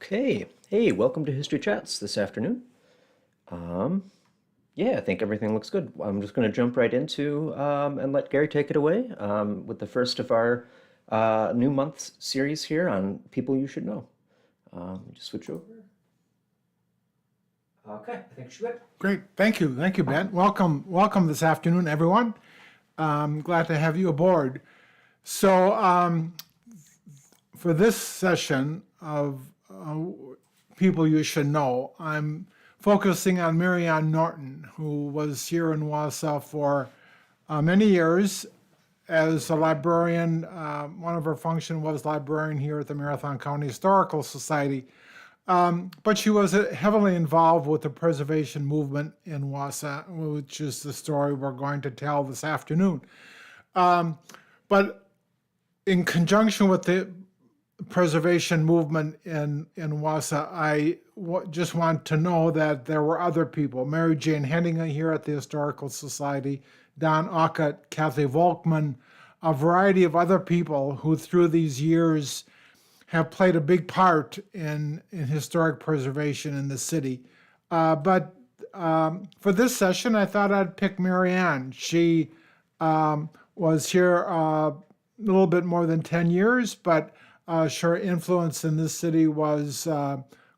Okay. Hey, welcome to History Chats this afternoon. Yeah, I think everything looks good. I'm just going to jump right into and let Gary take it away with the first of our new month series here on people you should know. Just switch over. Okay, I think she's good. Great. Thank you. Thank you, Ben. Welcome this afternoon, everyone. Glad to have you aboard. So, for this session of people you should know, I'm focusing on Maryanne Norton, who was here in Wausau for many years as a librarian. One of her functions was librarian here at the Marathon County Historical Society. But she was heavily involved with the preservation movement in Wausau, which is the story we're going to tell this afternoon. But in conjunction with the preservation movement in Wausau, I just want to know that there were other people. Mary Jane Henninger here at the Historical Society, Don Ockett, Kathy Volkman, a variety of other people who through these years have played a big part in historic preservation in the city. But for this session, I thought I'd pick Maryanne. She was here a little bit more than 10 years, but her influence in this city was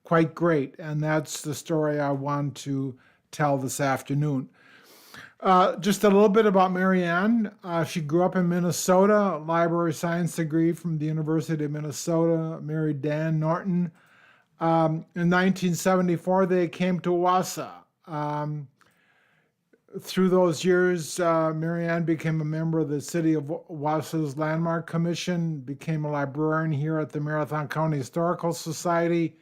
quite great, and that's the story I want to tell this afternoon. Just a little bit about Maryanne. She grew up in Minnesota, library science degree from the University of Minnesota, married Dan Norton. In 1974, they came to Wausau. Through those years, Maryanne became a member of the City of Wausau's Landmark Commission, became a librarian here at the Marathon County Historical Society.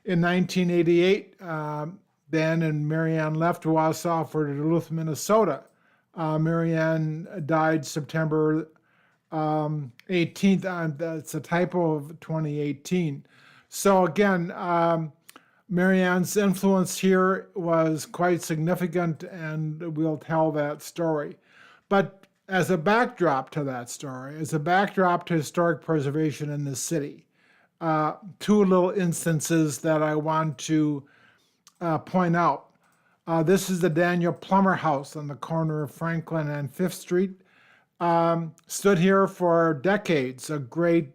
In 1988, Dan and Maryanne left Wausau for Duluth, Minnesota. Maryanne died September 18th. That's a typo of 2018. So again, Maryanne's influence here was quite significant, and we'll tell that story. But as a backdrop to that story, as a backdrop to historic preservation in the city, two little instances that I want to point out. This is the Daniel Plummer House on the corner of Franklin and 5th Street. Stood here for decades, a great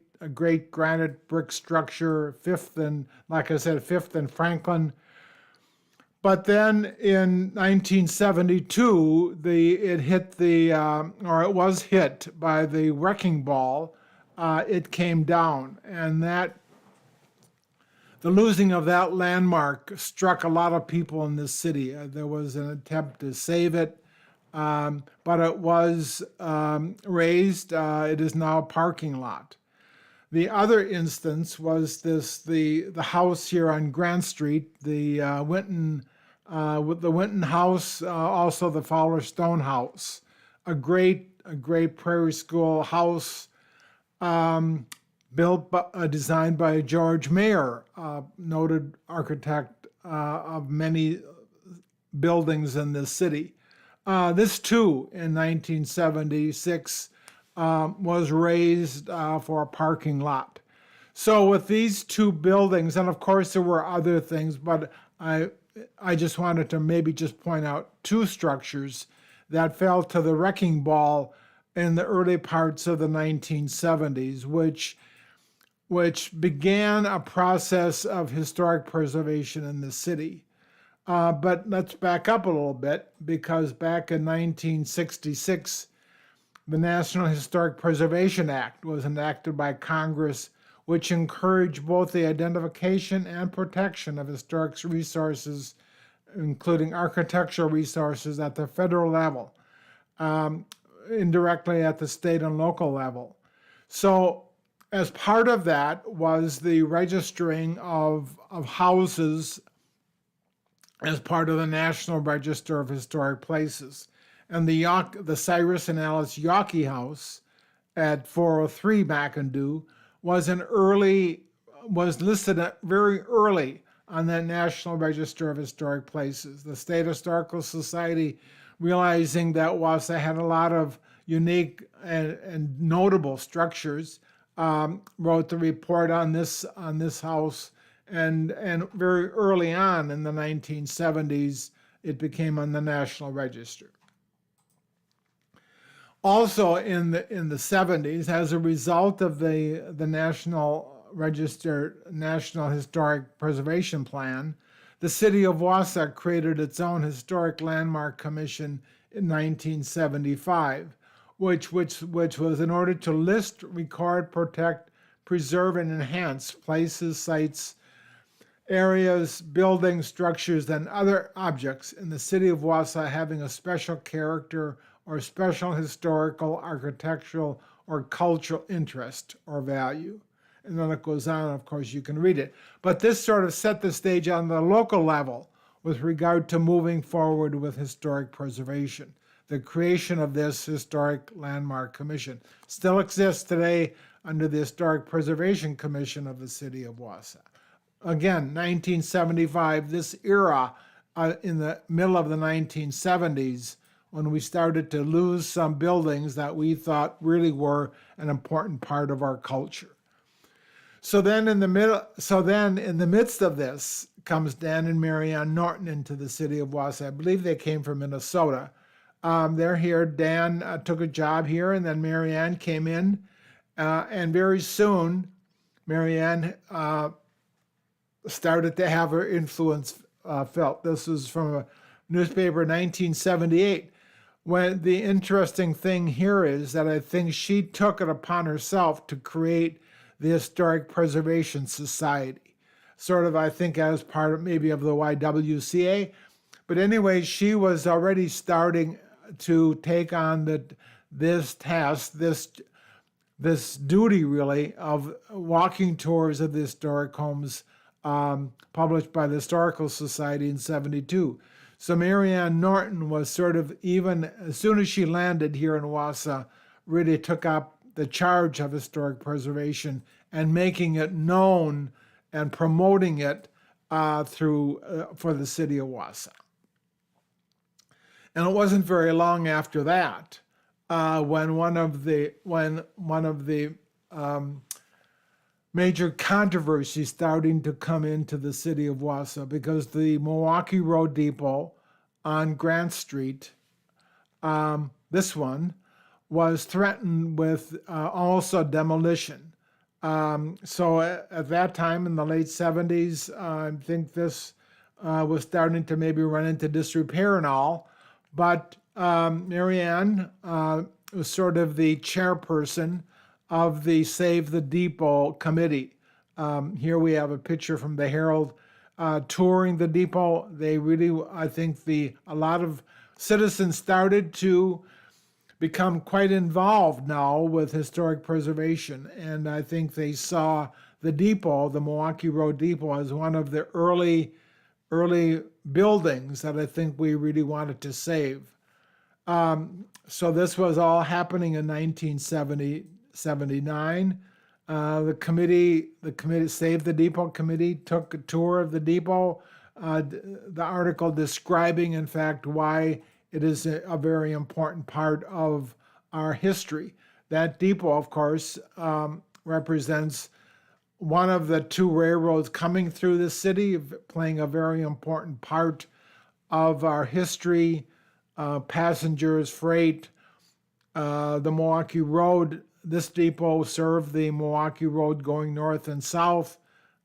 granite brick structure, 5th and Franklin. But then in 1972, it was hit by the wrecking ball. It came down, and the losing of that landmark struck a lot of people in this city. There was an attempt to save it, but it was razed. It is now a parking lot. The other instance was the house here on Grant Street, the Winton House, also the Fowler Stone House, a great Prairie School house. Designed by George Mayer, noted architect of many buildings in this city. This too, in 1976, was raised for a parking lot. So with these two buildings, and of course there were other things, but I just wanted to maybe just point out two structures that fell to the wrecking ball in the early parts of the 1970s, which began a process of historic preservation in the city. But let's back up a little bit, because back in 1966, the National Historic Preservation Act was enacted by Congress, which encouraged both the identification and protection of historic resources, including architectural resources at the federal level, indirectly at the state and local level. So as part of that was the registering of houses as part of the National Register of Historic Places. And the Cyrus and Alice Yockey House at 403 McIndoe was listed very early on the National Register of Historic Places. The State Historical Society, realizing that Wausau had a lot of unique and notable structures, wrote the report on this house and very early on in the 1970s, it became on the National Register. Also in the 70s, as a result of the National Register National Historic Preservation Plan, the city of Wausau created its own Historic Landmark Commission in 1975, which was in order to list, record, protect, preserve, and enhance places, sites, areas, buildings, structures, and other objects in the city of Wausau having a special character or special historical, architectural, or cultural interest or value. And then it goes on, of course, you can read it. But this sort of set the stage on the local level with regard to moving forward with historic preservation. The creation of this Historic Landmark Commission still exists today under the Historic Preservation Commission of the city of Wausau. Again, 1975, this era in the middle of the 1970s, when we started to lose some buildings that we thought really were an important part of our culture. So then in the midst of this comes Dan and Maryanne Norton into the city of Wausau. I believe they came from Minnesota. They're here. Dan took a job here, and then Maryanne came in, and very soon Maryanne started to have her influence felt. This was from a newspaper in 1978. When the interesting thing here is that I think she took it upon herself to create the Historic Preservation Society, sort of, I think, as part of maybe of the YWCA. But anyway, she was already starting to take on this task, this duty, really, of walking tours of the historic homes published by the Historical Society in '72. So Maryanne Norton was sort of, even as soon as she landed here in Wausau, really took up the charge of historic preservation and making it known and promoting it for the city of Wausau. And it wasn't very long after that when one of the major controversies starting to come into the city of Wausau, because the Milwaukee Road Depot on Grant Street, this one, was threatened with also demolition. So at that time in the late 70s, I think this was starting to maybe run into disrepair and all. But Maryanne was sort of the chairperson of the Save the Depot committee. Here we have a picture from the Herald touring the depot. They really, I think a lot of citizens started to become quite involved now with historic preservation. And I think they saw the depot, the Milwaukee Road Depot, as one of the early buildings that I think we really wanted to save. So this was all happening in 1979. The committee, Save the Depot committee, took a tour of the depot. The article describing, in fact, why it is a very important part of our history. That depot, of course, represents one of the two railroads coming through the city, playing a very important part of our history, passengers, freight. The Milwaukee Road, this depot served the Milwaukee Road going north and south.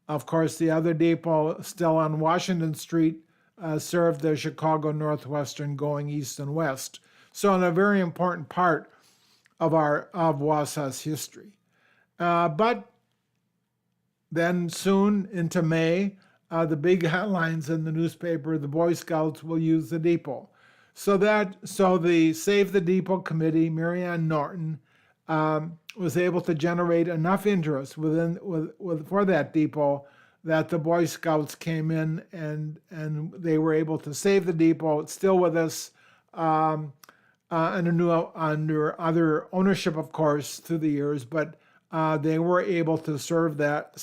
Of course, the other depot, still on Washington Street, served the Chicago Northwestern going east and west. So, a very important part of Wausau's history. But then soon into May, the big headlines in the newspaper: the Boy Scouts will use the depot. So the Save the Depot committee, Maryanne Norton, was able to generate enough interest for that depot that the Boy Scouts came in and they were able to save the depot. It's still with us under other ownership, of course, through the years, but they were able to save that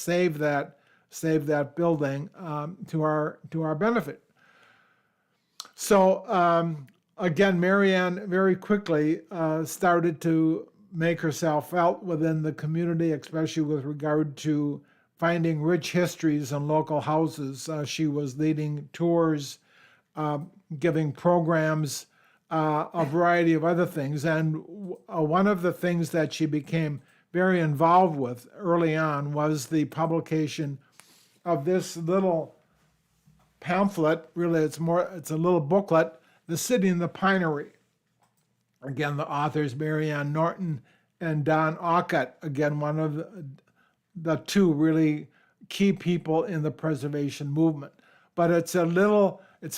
building to our benefit. So again, Maryanne very quickly started to make herself felt within the community, especially with regard to finding rich histories in local houses. She was leading tours, giving programs, a variety of other things. And one of the things that she became very involved with early on was the publication of this little pamphlet. Really, it's a little booklet, The City and the Pinery. Again, the authors Maryanne Norton and Don Aucott, again, one of the two really key people in the preservation movement. But it's a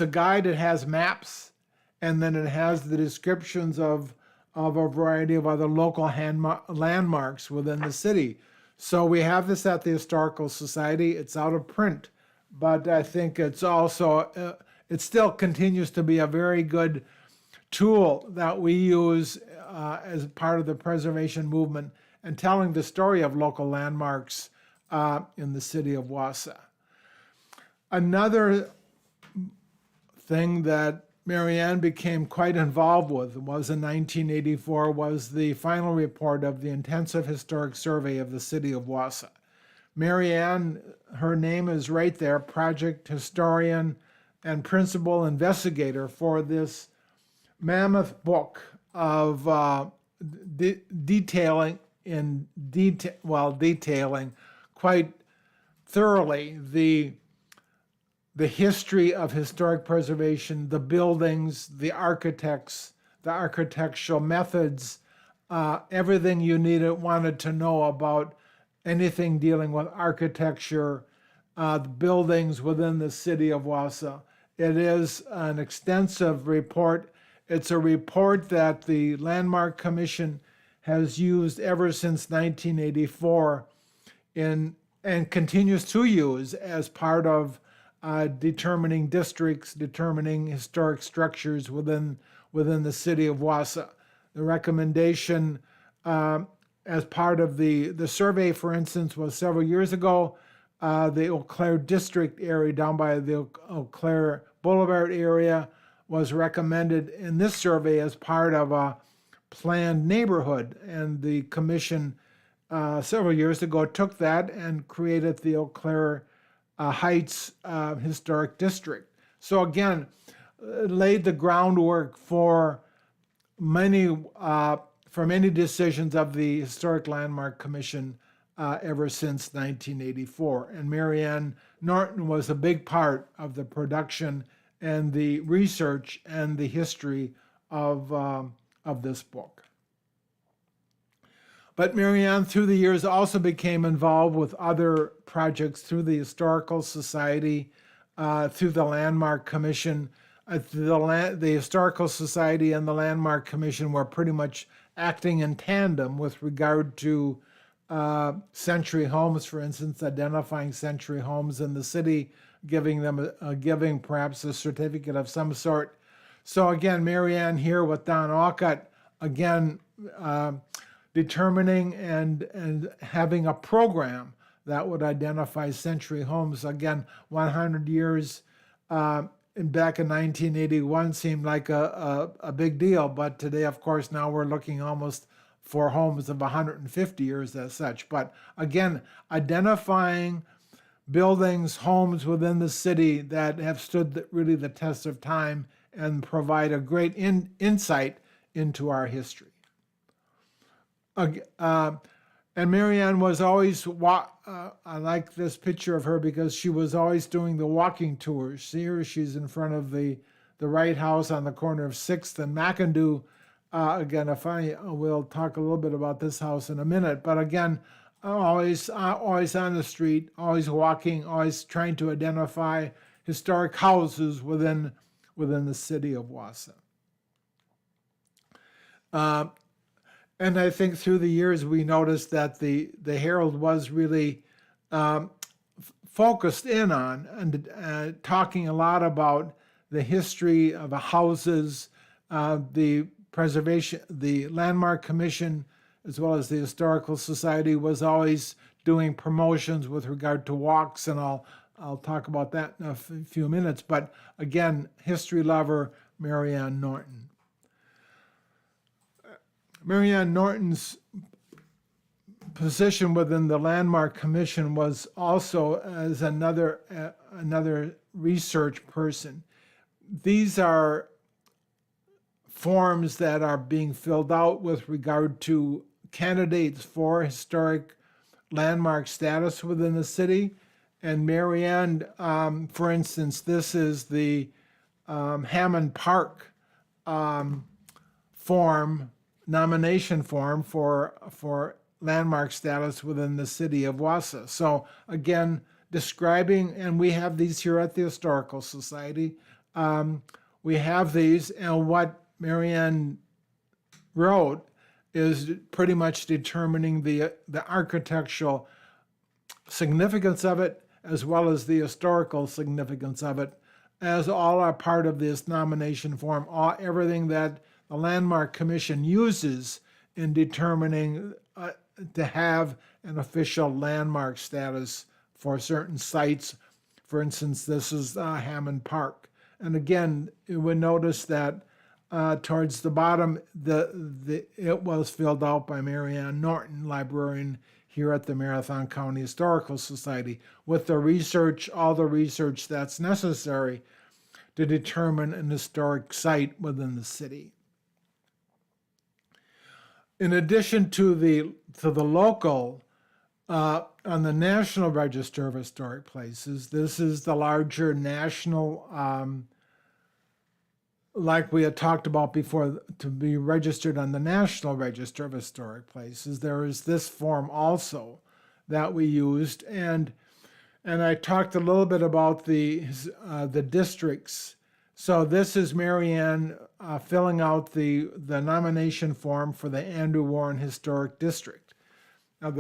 guide. It has maps, and then it has the descriptions of a variety of other local landmarks within the city. So we have this at the Historical Society. It's out of print, but I think it's also, it still continues to be a very good tool that we use as part of the preservation movement and telling the story of local landmarks in the city of Wausau. Another thing that Maryanne became quite involved with was in 1984 was the final report of the Intensive Historic Survey of the city of Wausau. Maryanne, her name is right there, project historian and principal investigator for this mammoth book of detailing quite thoroughly the history of historic preservation, the buildings, the architects, the architectural methods, everything you wanted to know about anything dealing with architecture, the buildings within the city of Wausau. It is an extensive report. It's a report that the Landmark Commission has used ever since 1984 and continues to use as part of determining districts, determining historic structures within the city of Wausau. The recommendation as part of the survey, for instance, was several years ago. The Eau Claire district area down by the Eau Claire Boulevard area was recommended in this survey as part of a planned neighborhood. And the commission several years ago took that and created the Eau Claire Heights Historic District. So again, laid the groundwork for many decisions of the Historic Landmark Commission ever since 1984. And Maryanne Norton was a big part of the production and the research and the history of this book. But Maryanne, through the years, also became involved with other projects through the Historical Society, through the Landmark Commission. The Historical Society and the Landmark Commission were pretty much acting in tandem with regard to century homes, for instance, identifying century homes in the city, giving perhaps a certificate of some sort. So again, Maryanne here with Don Aucott, again, determining and having a program that would identify century homes. Again, 100 years back in 1981 seemed like a big deal, but today, of course, now we're looking almost for homes of 150 years as such. But again, identifying buildings, homes within the city that have stood really the test of time and provide a great insight into our history. And Maryanne was always, I like this picture of her because she was always doing the walking tours. Here she's in front of the Wright House on the corner of 6th and McIndoe. Again, we'll talk a little bit about this house in a minute, but again, always on the street, always walking, always trying to identify historic houses within the city of Wausau. And I think through the years we noticed that the Herald was really focused in on and talking a lot about the history of the houses, the preservation, the Landmark Commission, as well as the Historical Society was always doing promotions with regard to walks, and I'll talk about that in a few minutes. But again, history lover Maryanne Norton. Maryanne Norton's position within the Landmark Commission was also as another research person. These are forms that are being filled out with regard to candidates for historic landmark status within the city. And Maryanne, for instance, this is the Hammond Park form, nomination form for landmark status within the city of Wausau. So again, describing, and we have these here at the Historical Society. We have these, and what Maryanne wrote is pretty much determining the architectural significance of it, as well as the historical significance of it, as all are part of this nomination form, everything that the Landmark Commission uses in determining to have an official landmark status for certain sites. For instance, this is Hammond Park. And again, you would notice that towards the bottom, it was filled out by Maryanne Norton, librarian here at the Marathon County Historical Society, with the research, all the research that's necessary to determine an historic site within the city. In addition to the local, on the National Register of Historic Places, this is the larger national, like we had talked about before, to be registered on the National Register of Historic Places. There is this form also that we used, and I talked a little bit about the districts. So this is Maryanne filling out the nomination form for the Andrew Warren Historic District. Now,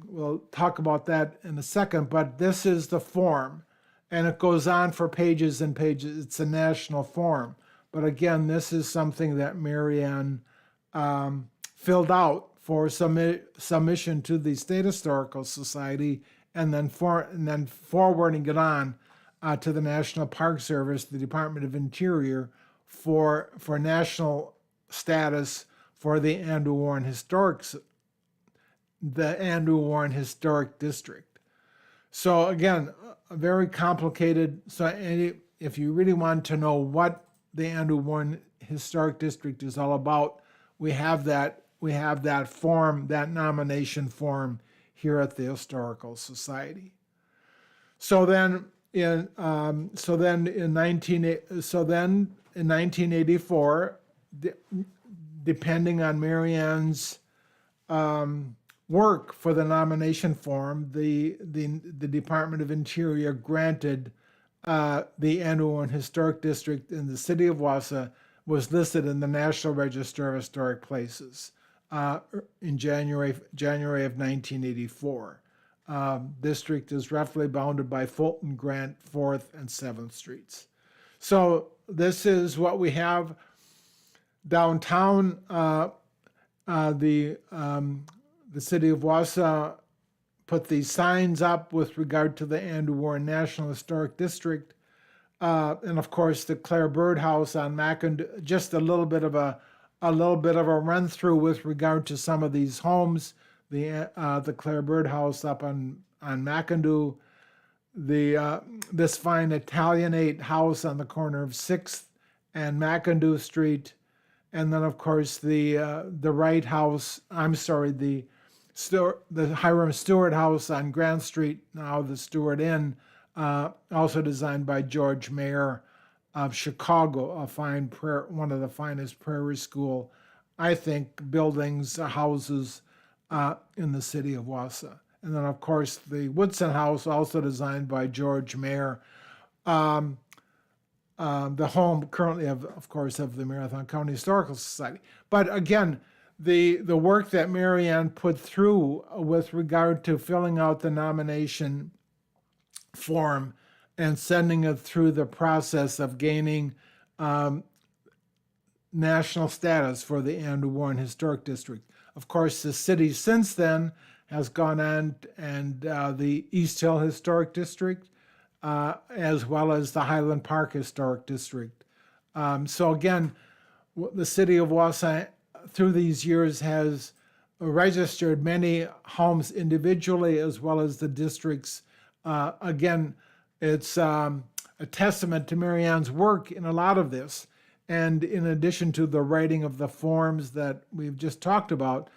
we'll talk about that in a second, but this is the form, and it goes on for pages and pages. It's a national form. But again, this is something that Maryanne filled out for submission to the State Historical Society, and then forwarding it on to the National Park Service, the Department of Interior, for national status for the Andrew Warren Historic District. So again, a very complicated. So if you really want to know what the Andrew Warren Historic District is all about, we have that form, that nomination form here at the Historical Society. So then in 1984, depending on Maryanne's work for the nomination form, the Department of Interior granted the Andrew Warren Historic District in the city of Wausau was listed in the National Register of Historic Places in January of 1984. District is roughly bounded by Fulton, Grant, 4th, and 7th Streets. So this is what we have downtown. The city of Wausau put these signs up with regard to the Andrew Warren National Historic District, and of course the Clare Bird House on McIndoe. Just a little bit of a run through with regard to some of these homes. The Clare Bird House up on McIndoe, this fine Italianate house on the corner of 6th and McIndoe Street, and then of course the Wright House. the Hiram Stewart House on Grant Street, now the Stewart Inn, also designed by George Mayer of Chicago, one of the finest prairie school, I think, buildings, houses in the city of Wausau. And then, of course, the Woodson House, also designed by George Mayer, the home currently of course, of the Marathon County Historical Society. But again, the work that Maryanne put through with regard to filling out the nomination form and sending it through the process of gaining national status for the Andrew Warren Historic District. Of course, the city since then has gone on, and the East Hill Historic District, as well as the Highland Park Historic District. So again, the city of Wausau through these years has registered many homes individually as well as the districts. Again, it's a testament to Maryanne's work in a lot of this. And in addition to the writing of the forms that we've just talked about,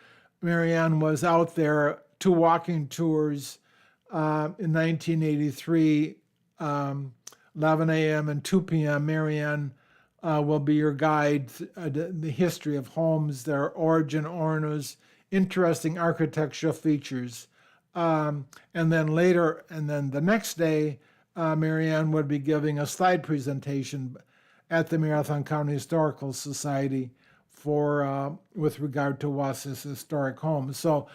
Maryanne was out there 2 walking tours in 1983, 11 a.m. and 2 p.m. Maryanne will be your guide, the history of homes, their origin, owners, interesting architectural features. And then the next day, Maryanne would be giving a slide presentation at the Marathon County Historical Society with regard to Wausau's historic homes. So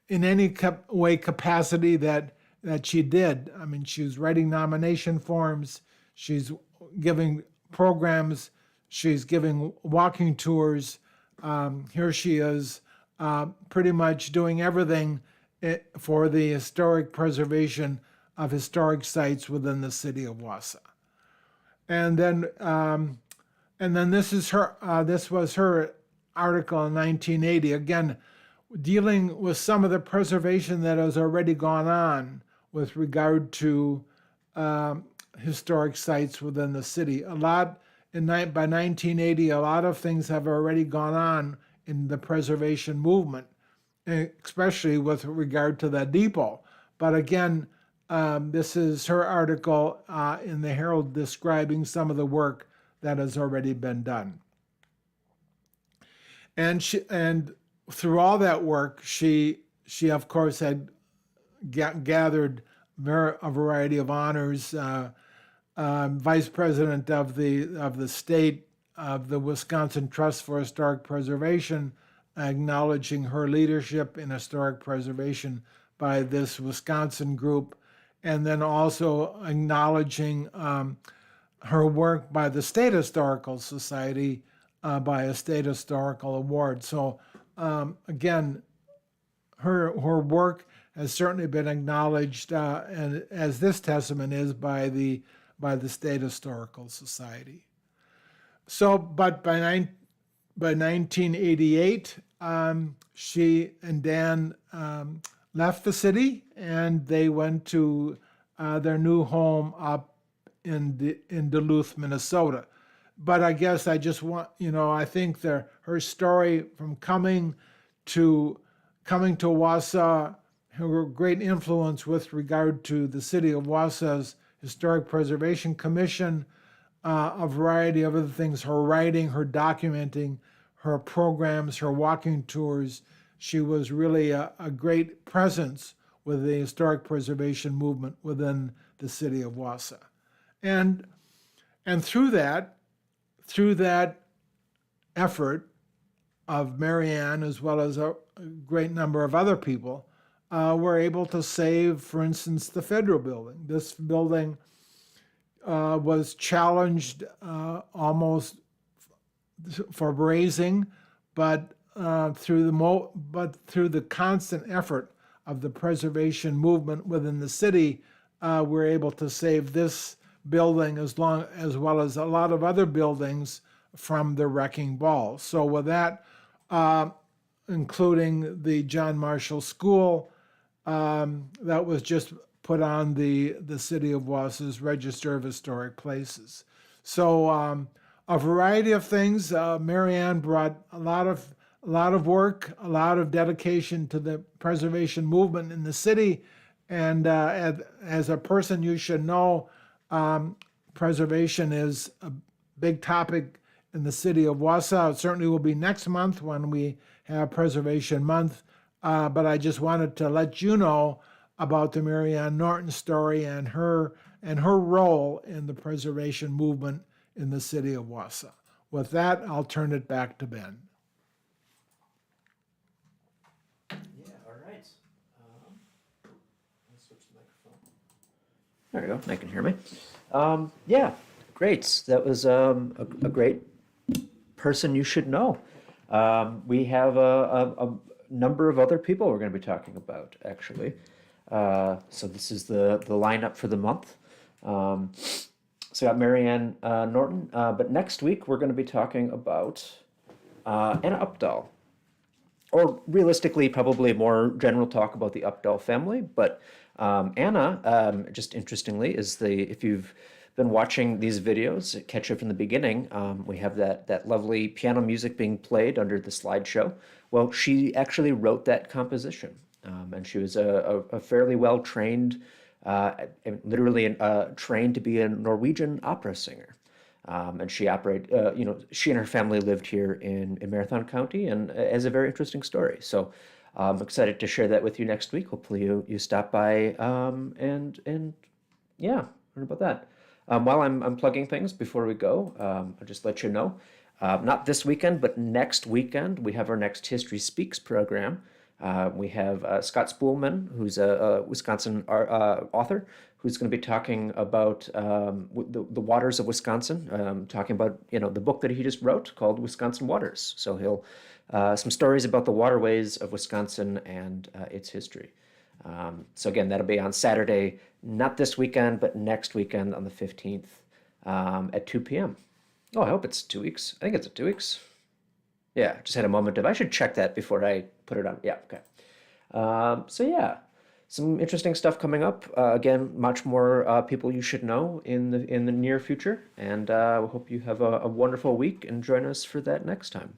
in any capacity that she did, I mean, she was writing nomination forms, she's giving programs, she's giving walking tours. Here she is pretty much doing everything for the historic preservation of historic sites within the city of Wausau. And then this was her article in 1980, again, dealing with some of the preservation that has already gone on with regard to historic sites within the city. By 1980, a lot of things have already gone on in the preservation movement, especially with regard to the depot. But again, this is her article in the Herald describing some of the work that has already been done. And through all that work, she of course had gathered a variety of honors. Vice President of the state of the Wisconsin Trust for Historic Preservation, acknowledging her leadership in historic preservation by this Wisconsin group, and then also acknowledging her work by the State Historical Society by a State Historical Award. So again, her work has certainly been acknowledged, and as this testament is by the State Historical Society. So, but by 1988, she and Dan left the city, and they went to their new home up in Duluth, Minnesota. But I guess I just want, I think her story from coming to Wausau, her great influence with regard to the city of Wausau's Historic Preservation Commission, a variety of other things, her writing, her documenting, her programs, her walking tours. She was really a great presence with the historic preservation movement within the city of Wausau. And through that effort of Maryanne, as well as a great number of other people, were able to save, for instance, the Federal Building. This building was challenged almost for razing, but through the constant effort of the preservation movement within the city, we're able to save this building as well as a lot of other buildings from the wrecking ball. So with that, including the John Marshall School, that was just put on the City of Wausau's Register of Historic Places. So a variety of things. Maryanne brought a lot of work, a lot of dedication to the preservation movement in the city. And as a person, you should know, preservation is a big topic in the city of Wausau. It certainly will be next month when we have Preservation Month. But I just wanted to let you know about the Maryanne Norton story and her role in the preservation movement in the city of Wausau. With that, I'll turn it back to Ben. Yeah, all right. I'll switch the microphone. There we go. They can hear me. Yeah, great. That was a great person you should know. We have a number of other people we're going to be talking about, actually. So this is the lineup for the month. So we got Maryanne Norton, but next week we're going to be talking about Anna Updahl. or realistically, probably more general talk about the Updell family. But Anna, just interestingly, is if you've been watching these videos, catch it from the beginning, we have that lovely piano music being played under the slideshow. Well, she actually wrote that composition, and she was a fairly well trained, literally trained to be a Norwegian opera singer. And she she and her family lived here in Marathon County, and has a very interesting story. So I'm excited to share that with you next week. Hopefully you stop by, and yeah, learn about that. While I'm plugging things before we go, I'll just let you know. Not this weekend, but next weekend, we have our next History Speaks program. We have Scott Spoolman, who's a Wisconsin author, who's going to be talking about the waters of Wisconsin, talking about the book that he just wrote called Wisconsin Waters. So he'll some stories about the waterways of Wisconsin and its history. So again, that'll be on Saturday, not this weekend, but next weekend on the 15th at 2 p.m. Oh, I hope it's 2 weeks. I think it's 2 weeks. Yeah, just had a moment of, I should check that before I put it on. Yeah, okay. So yeah, some interesting stuff coming up. Again, much more people you should know in the near future. And we hope you have a wonderful week and join us for that next time.